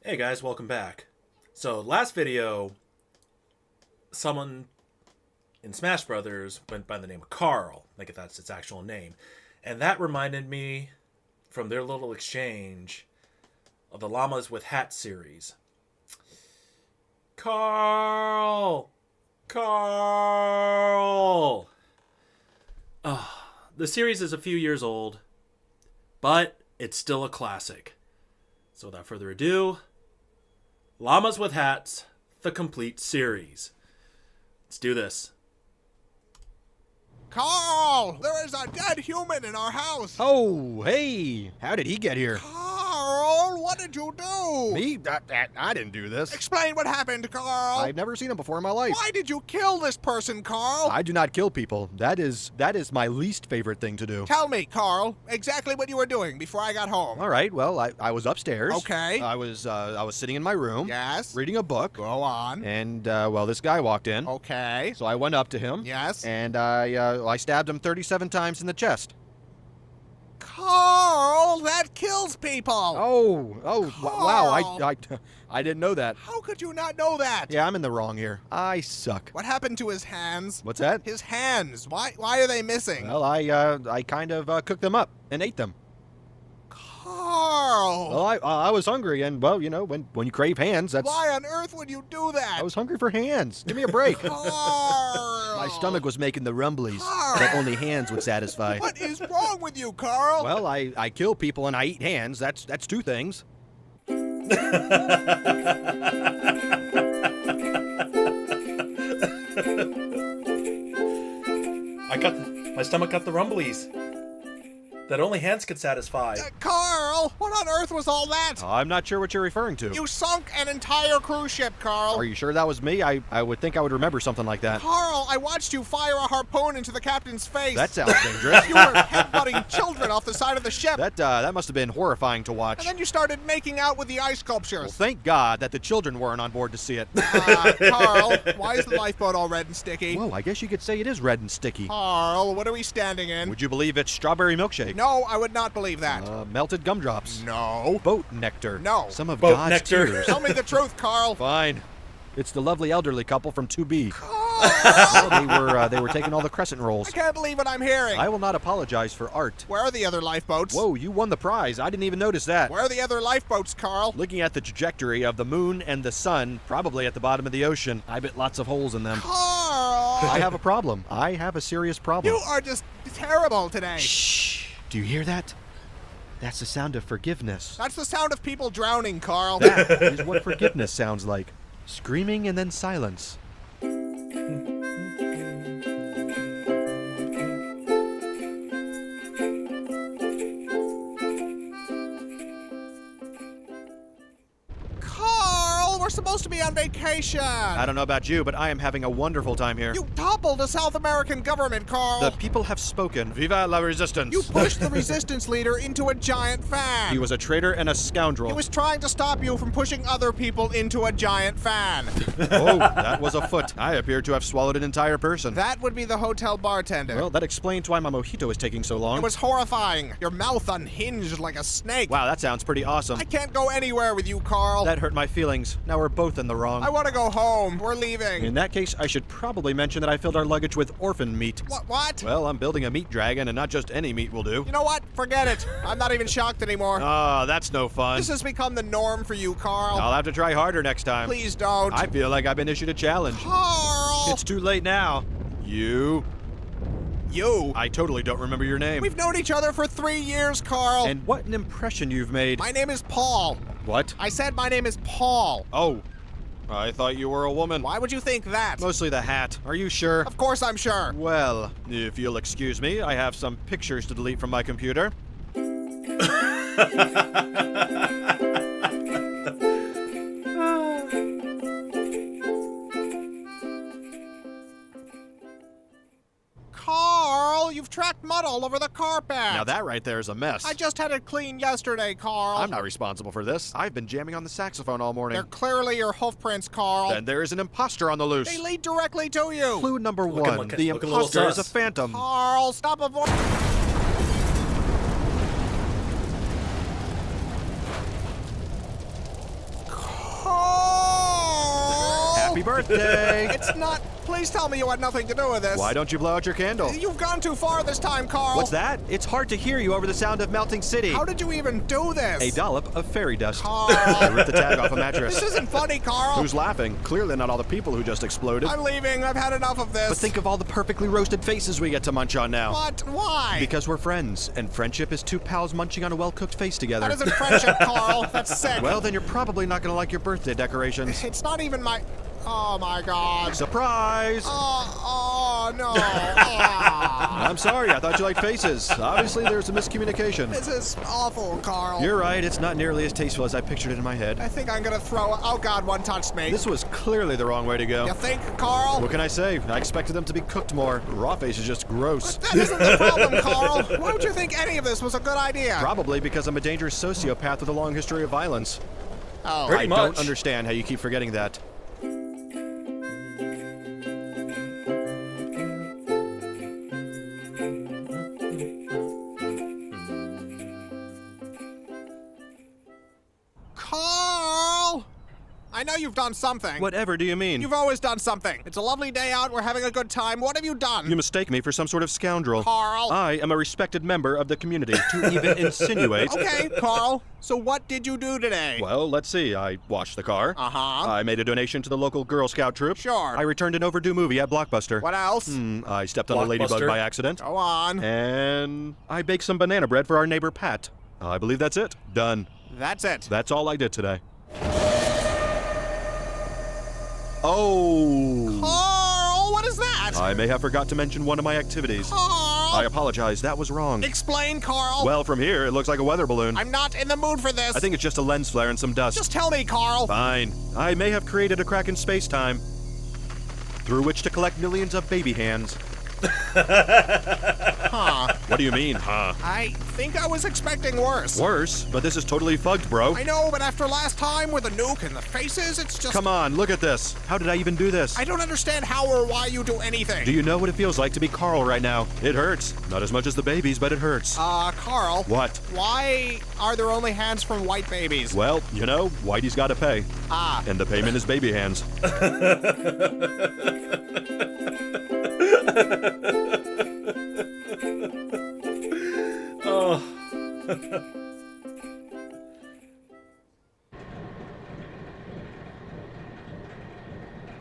Hey guys, welcome back. So last video, someone in Smash Brothers went by the name of Carl, like if that's its actual name. And that reminded me from their little exchange of the Llamas with Hats series. Carl! Carl! The series is a few years old, but it's still a classic. So without further ado, Llamas with Hats, the complete series. Let's do this. Carl! There is a dead human in our house! Oh, hey! How did he get here? Carl, what did you do? Me? I didn't do this. Explain what happened, Carl. I've never seen him before in my life. Why did you kill this person, Carl? I do not kill people. That is my least favorite thing to do. Tell me, Carl, exactly what you were doing before I got home. All right, well, I was upstairs. Okay. I was sitting in my room. Yes. Reading a book. Go on. And, well, this guy walked in. Okay. So I went up to him. Yes. And I stabbed him 37 times in the chest. Carl, that kills people! Oh, wow, I didn't know that. How could you not know that? Yeah, I'm in the wrong here. I suck. What happened to his hands? What's that? His hands. Why are they missing? Well, I kind of cooked them up and ate them. Carl! Well, I was hungry, and, well, you know, when you crave hands, that's... Why on earth would you do that? I was hungry for hands. Give me a break. Carl! My stomach was making the rumblies Carl! that only hands would satisfy. What is wrong with you, Carl? Well, I kill people and I eat hands. That's two things. My stomach got the rumblies that only hands could satisfy. Carl, what on earth was all that? I'm not sure what you're referring to. You sunk an entire cruise ship, Carl. Are you sure that was me? I would think I would remember something like that. Carl, I watched you fire a harpoon into the captain's face. That sounds dangerous. You were headbutting children off the side of the ship. That must have been horrifying to watch. And then you started making out with the ice sculptures. Well, thank God that the children weren't on board to see it. Carl, why is the lifeboat all red and sticky? Well, I guess you could say it is red and sticky. Carl, what are we standing in? Would you believe it's strawberry milkshake? No, I would not believe that. Melted gumdrops. No. Boat nectar. No. Some of Boat God's nectar. tears. Tell me the truth, Carl. Fine. It's the lovely elderly couple from 2B. Carl! Well, they were taking all the crescent rolls. I can't believe what I'm hearing. I will not apologize for art. Where are the other lifeboats? Whoa, you won the prize. I didn't even notice that. Where are the other lifeboats, Carl? Looking at the trajectory of the moon and the sun, probably at the bottom of the ocean. I bet lots of holes in them. Carl! I have a problem. I have a serious problem. You are just terrible today. Shh. Do you hear that? That's the sound of forgiveness. That's the sound of people drowning, Carl. That is what forgiveness sounds like. Screaming and then silence. Carl, we're supposed to be on vacation. I don't know about you, but I am having a wonderful time here. You toppled the South American government, Carl. The people have spoken. Viva la resistance. You pushed the resistance leader into a giant fan. He was a traitor and a scoundrel. He was trying to stop you from pushing other people into a giant fan. Oh, that was a foot. I appear to have swallowed an entire person. That would be the hotel bartender. Well, that explains why my mojito is taking so long. It was horrifying. Your mouth unhinged like a snake. Wow, that sounds pretty awesome. I can't go anywhere with you, Carl. That hurt my feelings. Now we're both in the wrong. I want to go home. We're leaving. In that case, I should probably mention that I filled our luggage with orphan meat. What? Well, I'm building a meat dragon, and not just any meat will do. You know what? Forget it. I'm not even shocked anymore. Ah, that's no fun. This has become the norm for you, Carl. I'll have to try harder next time. Please don't. I feel like I've been issued a challenge. Carl! It's too late now. You? I totally don't remember your name. We've known each other for 3 years, Carl. And what an impression you've made. My name is Paul. What? I said my name is Paul. Oh, I thought you were a woman. Why would you think that? Mostly the hat. Are you sure? Of course I'm sure. Well, if you'll excuse me, I have some pictures to delete from my computer. Carl, you've tracked mud all over the carpet. Now that right there is a mess. I just had it cleaned yesterday, Carl. I'm not responsible for this. I've been jamming on the saxophone all morning. They're clearly your hoof prints, Carl. Then there is an imposter on the loose. They lead directly to you. Clue number Looking- one. The looking a little imposter is a sus. phantom. Carl, stop avoiding. birthday! It's not. Please tell me you had nothing to do with this. Why don't you blow out your candle? You've gone too far this time, Carl. What's that? It's hard to hear you over the sound of melting city. How did you even do this? A dollop of fairy dust. Carl. I ripped the tag off a mattress. This isn't funny, Carl. Who's laughing? Clearly not all the people who just exploded. I'm leaving. I've had enough of this. But think of all the perfectly roasted faces we get to munch on now. What? Why? Because we're friends, and friendship is two pals munching on a well-cooked face together. That isn't friendship, Carl. That's sick. Well, then you're probably not going to like your birthday decorations. It's not even my... Oh, my God. Surprise! Oh, no. Ah. I'm sorry, I thought you liked faces. Obviously, there's a miscommunication. This is awful, Carl. You're right, it's not nearly as tasteful as I pictured it in my head. I think I'm gonna throw... Oh, God, one touched me. This was clearly the wrong way to go. You think, Carl? What can I say? I expected them to be cooked more. Raw face is just gross. That isn't the problem, Carl. Why would you think any of this was a good idea? Probably because I'm a dangerous sociopath with a long history of violence. Oh, Pretty I much. don't understand how you keep forgetting that. Carl! I know you've done something. Whatever do you mean? You've always done something. It's a lovely day out. We're having a good time. What have you done? You mistake me for some sort of scoundrel. Carl. I am a respected member of the community. To even insinuate... Okay, Carl. So what did you do today? Well, let's see. I washed the car. Uh-huh. I made a donation to the local Girl Scout troop. Sure. I returned an overdue movie at Blockbuster. What else? I stepped on a ladybug Blockbuster. by accident. Go on. And I baked some banana bread for our neighbor Pat. I believe that's it. Done. That's it. That's all I did today. Oh! Carl, what is that? I may have forgot to mention one of my activities. Carl! I apologize, that was wrong. Explain, Carl. Well, from here, it looks like a weather balloon. I'm not in the mood for this. I think it's just a lens flare and some dust. Just tell me, Carl. Fine. I may have created a crack in space-time through which to collect millions of baby hands. Huh. What do you mean, huh? I think I was expecting worse. Worse, but this is totally fucked, bro. I know, but after last time with the nuke and the faces, it's just... Come on, look at this. How did I even do this? I don't understand how or why you do anything. Do you know what it feels like to be Carl right now? It hurts. Not as much as the babies, but it hurts. Carl. What? Why are there only hands from white babies? Well, you know, Whitey's gotta pay. Ah. And the payment is baby hands. Oh.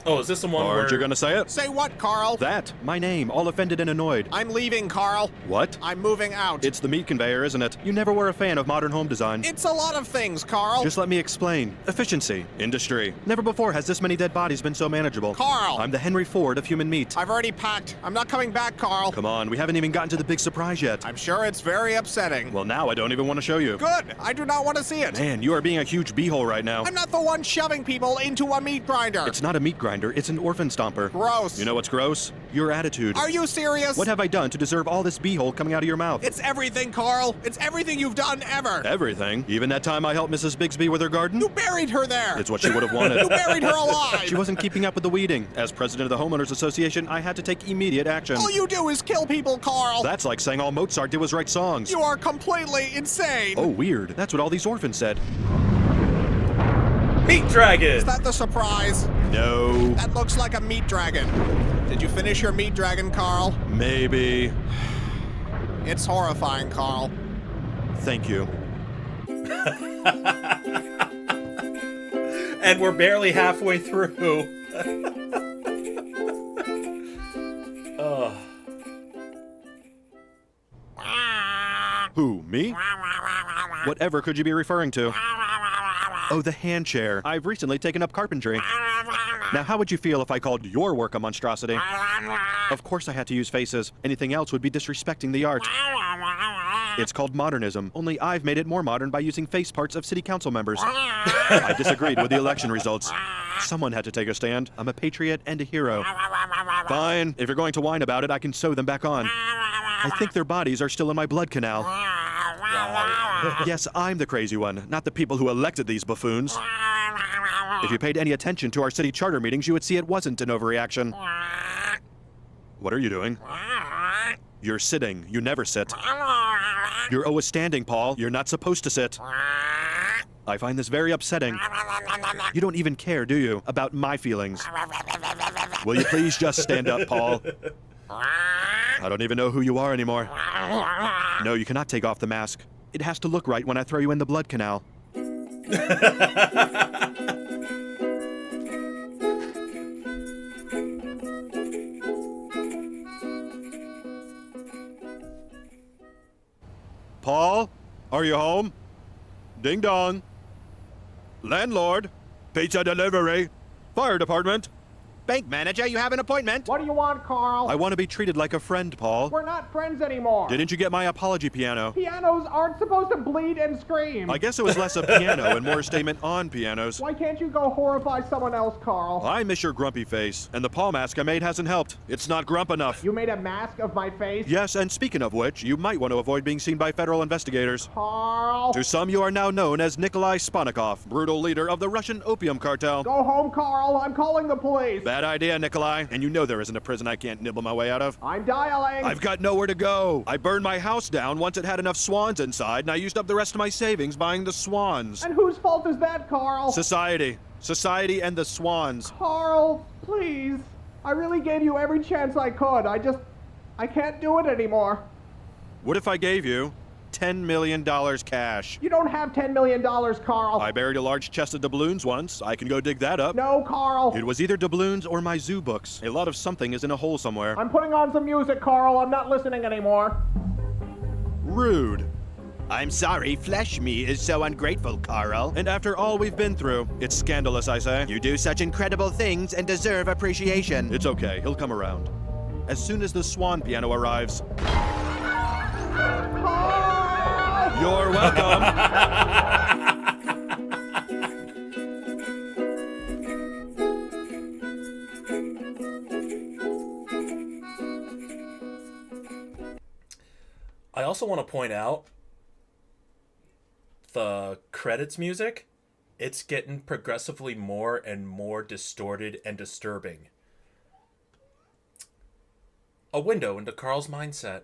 Oh, is this the one where... Aren't you gonna say it? Say what, Carl? That. My name, all offended and annoyed. I'm leaving, Carl. What? I'm moving out. It's the meat conveyor, isn't it? You never were a fan of modern home design. It's a lot of things, Carl. Just let me explain. Efficiency. Industry. Never before has this many dead bodies been so manageable. Carl. I'm the Henry Ford of human meat. I've already packed. I'm not coming back, Carl. Come on, we haven't even gotten to the big surprise yet. I'm sure it's very upsetting. Well, now I don't even want to show you. Good. I do not want to see it. Man, you are being a huge beehole right now. I'm not the one shoving people into a meat grinder. It's not a meat grinder, it's an orphan stomper. Gross. You know what's gross? Your attitude. Are you serious? What have I done to deserve all this beehole coming out of your mouth? It's everything, Carl. It's everything you've done ever. Everything. Even that time I helped Mrs. Bigsby with her garden? You buried her there. It's what she would have wanted. You buried her alive. She wasn't keeping up with the weeding. As president of the Homeowners Association, I had to take immediate action. All you do is kill people, Carl. That's like saying all Mozart did was write songs. You are completely insane. Oh, weird. That's what all these orphans said. Meat Dragon! Is that the surprise? No. That looks like a meat dragon. Did you finish your meat dragon, Carl? Maybe. It's horrifying, Carl. Thank you. And we're barely halfway through. Oh. Who, me? Whatever could you be referring to? Oh, the hand chair. I've recently taken up carpentry. Now, how would you feel if I called your work a monstrosity? Of course I had to use faces. Anything else would be disrespecting the art. It's called modernism, only I've made it more modern by using face parts of city council members. I disagreed with the election results. Someone had to take a stand. I'm a patriot and a hero. Fine. If you're going to whine about it, I can sew them back on. I think their bodies are still in my blood canal. Yes, I'm the crazy one, not the people who elected these buffoons. If you paid any attention to our city charter meetings, you would see it wasn't an overreaction. What are you doing? You're sitting. You never sit. You're always standing, Paul. You're not supposed to sit. I find this very upsetting. You don't even care, do you, about my feelings? Will you please just stand up, Paul? I don't even know who you are anymore. No, you cannot take off the mask. It has to look right when I throw you in the blood canal. Paul, are you home? Ding dong. Landlord, pizza delivery, fire department. Bank manager, you have an appointment. What do you want, Carl? I want to be treated like a friend, Paul. We're not friends anymore. Didn't you get my apology piano? Pianos aren't supposed to bleed and scream. I guess it was less a piano and more a statement on pianos. Why can't you go horrify someone else, Carl? I miss your grumpy face, and the paw mask I made hasn't helped. It's not grump enough. You made a mask of my face? Yes, and speaking of which, you might want to avoid being seen by federal investigators. Carl! To some, you are now known as Nikolai Spanikov, brutal leader of the Russian opium cartel. Go home, Carl. I'm calling the police. Bad idea, Nikolai. And you know there isn't a prison I can't nibble my way out of. I'm dialing. I've got nowhere to go. I burned my house down once it had enough swans inside, and I used up the rest of my savings buying the swans. And whose fault is that, Carl? Society. Society and the swans. Carl, please. I really gave you every chance I could. I can't do it anymore. What if I gave you $10 million cash? You don't have $10 million, Carl. I buried a large chest of doubloons once. I can go dig that up. No, Carl. It was either doubloons or my zoo books. A lot of something is in a hole somewhere. I'm putting on some music, Carl. I'm not listening anymore. Rude. I'm sorry, flesh me is so ungrateful, Carl. And after all we've been through, it's scandalous, I say. You do such incredible things and deserve appreciation. It's okay. He'll come around. As soon as the swan piano arrives. You're welcome. I also want to point out the credits music. It's getting progressively more and more distorted and disturbing. A window into Carl's mindset.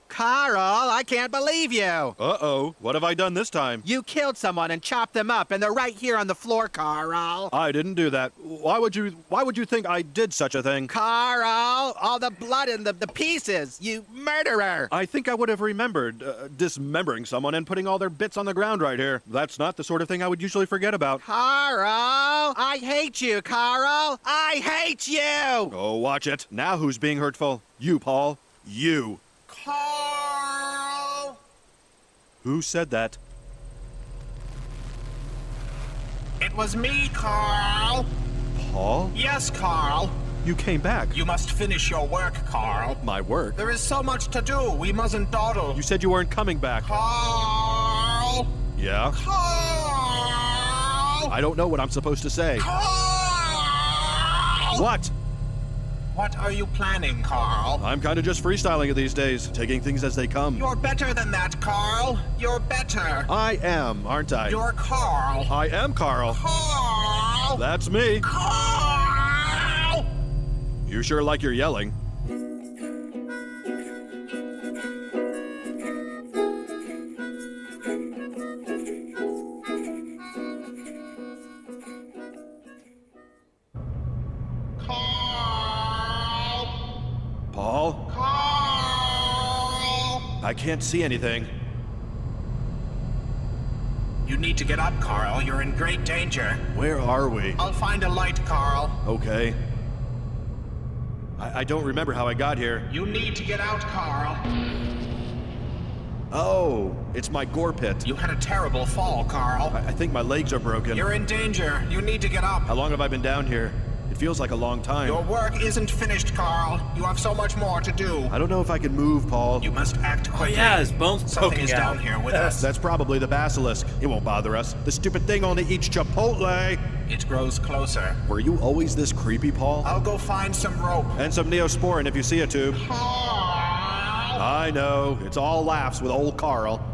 Carl, I can't believe you. Uh-oh. What have I done this time? You killed someone and chopped them up, and they're right here on the floor, Carl. I didn't do that. Why would you think I did such a thing? Carl, all the blood and the pieces, you murderer. I think I would have remembered dismembering someone and putting all their bits on the ground right here. That's not the sort of thing I would usually forget about. Carl, I hate you, Carl. I hate you. Oh, watch it. Now who's being hurtful? You, Paul. You. Carl. Who said that? It was me, Carl. Paul? Yes, Carl. You came back. You must finish your work, Carl. My work? There is so much to do. We mustn't dawdle. You said you weren't coming back. Carl. Yeah? Carl. I don't know what I'm supposed to say. Carl. What? What are you planning, Carl? I'm kind of just freestyling it these days, taking things as they come. You're better than that, Carl. You're better. I am, aren't I? You're Carl. I am Carl. Carl. That's me. Carl. You sure like your yelling. Paul? Carl. I can't see anything. You need to get up, Carl. You're in great danger. Where are we? I'll find a light, Carl. Okay. I don't remember how I got here. You need to get out, Carl. Oh, it's my gore pit. You had a terrible fall, Carl. I think my legs are broken. You're in danger. You need to get up. How long have I been down here? It feels like a long time. Your work isn't finished, Carl. You have so much more to do. I don't know if I can move, Paul. You must act quickly. Yeah, his bones Something poking is out. down here with us. That's probably the basilisk. It won't bother us. The stupid thing only eats Chipotle. It grows closer. Were you always this creepy, Paul? I'll go find some rope. And some Neosporin if you see a tube. Carl! I know. It's all laughs with old Carl.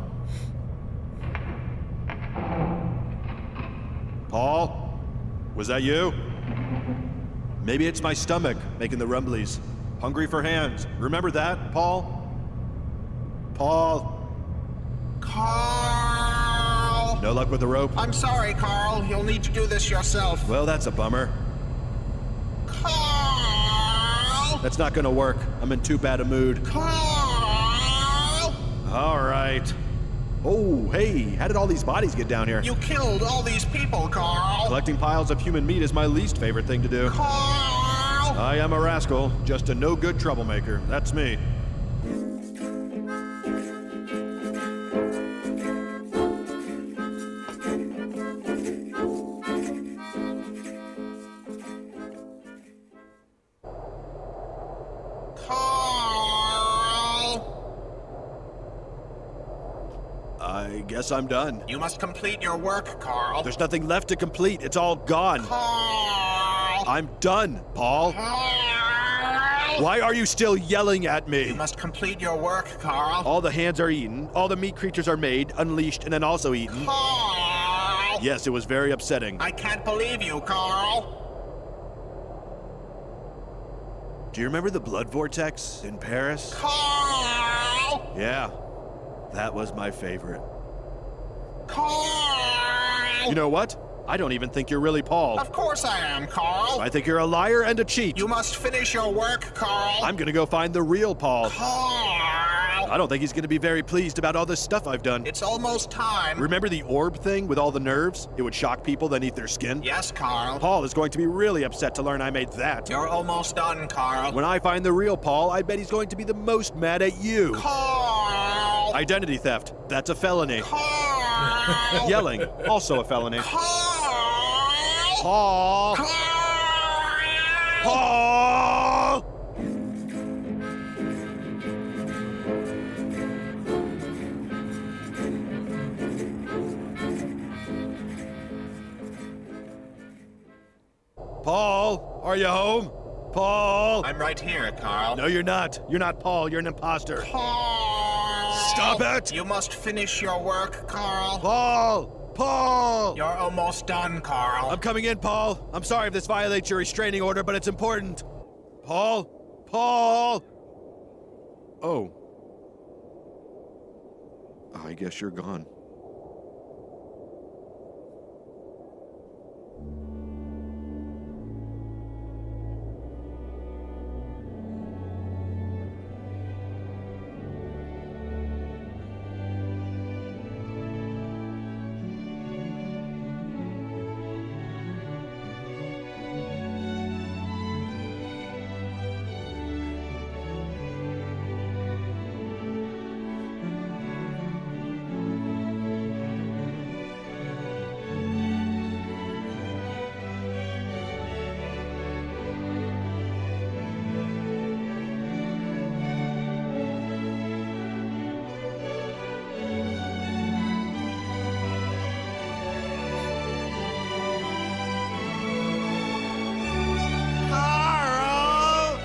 Paul? Was that you? Maybe it's my stomach making the rumblies. Hungry for hands. Remember that, Paul? Paul? Carl! No luck with the rope? I'm sorry, Carl. You'll need to do this yourself. Well, that's a bummer. Carl! That's not gonna work. I'm in too bad a mood. Carl! All right. Oh, hey, how did all these bodies get down here? You killed all these people, Carl. Collecting piles of human meat is my least favorite thing to do. Carl! I am a rascal, just a no-good troublemaker. That's me. I guess I'm done. You must complete your work, Carl. There's nothing left to complete. It's all gone. Carl! I'm done, Paul. Carl! Why are you still yelling at You me? must complete your work, Carl. All the hands are eaten, all the meat creatures are made, unleashed, and then also eaten. Carl! Yes, it was very upsetting. I can't believe you, Carl. Do you remember the blood vortex in Paris? Carl! Yeah, that was my favorite. Carl! You know what? I don't even think you're really Paul. Of course I am, Carl. I think you're a liar and a cheat. You must finish your work, Carl. I'm gonna go find the real Paul. Carl! I don't think he's gonna be very pleased about all this stuff I've done. It's almost time. Remember the orb thing with all the nerves? It would shock people, then eat their skin? Yes, Carl. Paul is going to be really upset to learn I made that. You're almost done, Carl. When I find the real Paul, I bet he's going to be the most mad at you. Carl! Identity theft, that's a felony. Carl! Yelling, also a felony. Carl! Paul! Carl! Paul! Paul, are you home? Paul! I'm right here, Carl. No, you're not. You're not Paul. You're an imposter. Carl! Stop it! You must finish your work, Carl. Paul! Paul! You're almost done, Carl. I'm coming in, Paul. I'm sorry if this violates your restraining order, but it's important. Paul? Paul? Oh. I guess you're gone.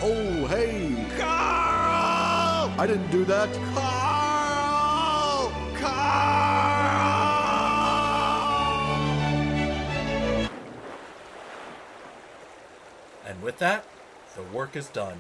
Oh, hey! Carl! I didn't do that. Carl! Carl! And with that, the work is done.